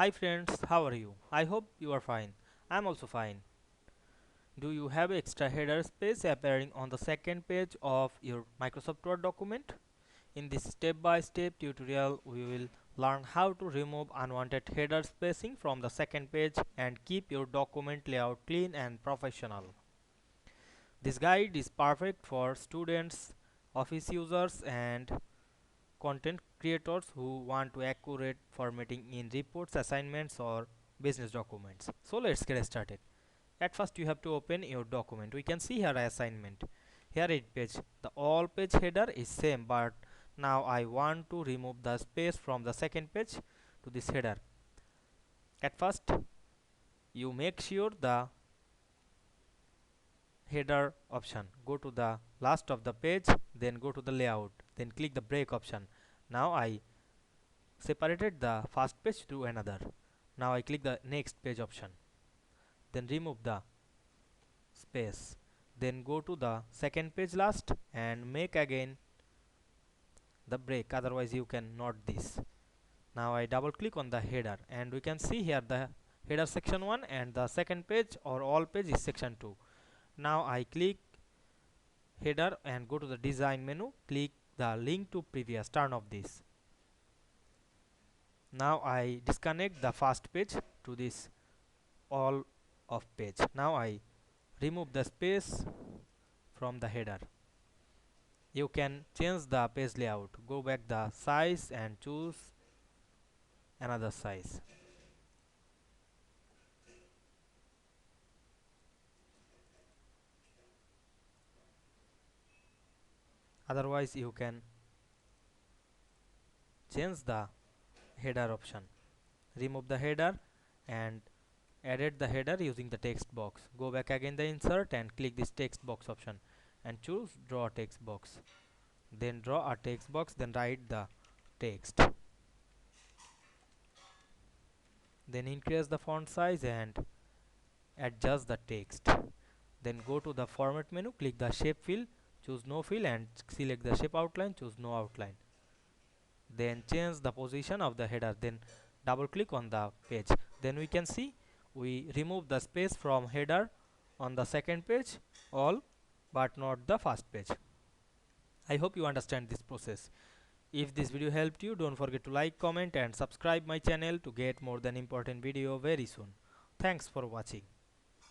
Hi friends, how are you? I hope you are fine. I'm also fine. Do you have extra header space appearing on the second page of your Microsoft Word document? In this step-by-step tutorial, we will learn how to remove unwanted header spacing from the second page and keep your document layout clean and professional. This guide is perfect for students, office users, and content creators who want to accurate formatting in reports, assignments, or business documents. So let's get started. At first you have to open your document. We can see here assignment. Here it page. The all page header is same, but now I want to remove the space from the second page to this header. At first you make sure the header option. Go to the last of the page, then go to the layout, then click the break option. Now I separated the first page to another. Now I click the next page option, then remove the space, then go to the second page last and make again the break, otherwise you can note this. Now I double click on the header and we can see here the header section 1 and the second page or all page is section 2. Now I click header and go to the design menu, click the link to previous, turn off this. Now I disconnect the first page to this all of page. Now I remove the space from the header. You can change the page layout. Go back the size and choose another size. Otherwise you can change the header option. Remove the header and edit the header using the text box. Go back again the insert and click this text box option and choose draw text box. Then draw a text box, then write the text. Then increase the font size and adjust the text. Then go to the format menu, click the shape fill, choose no fill and select the shape outline, choose no outline. Then change the position of the header, then double click on the page. Then we can see we remove the space from header on the second page all, but not the first page. I hope you understand this process. If this video helped you, don't forget to like, comment and subscribe my channel to get more than important video very soon. Thanks for watching.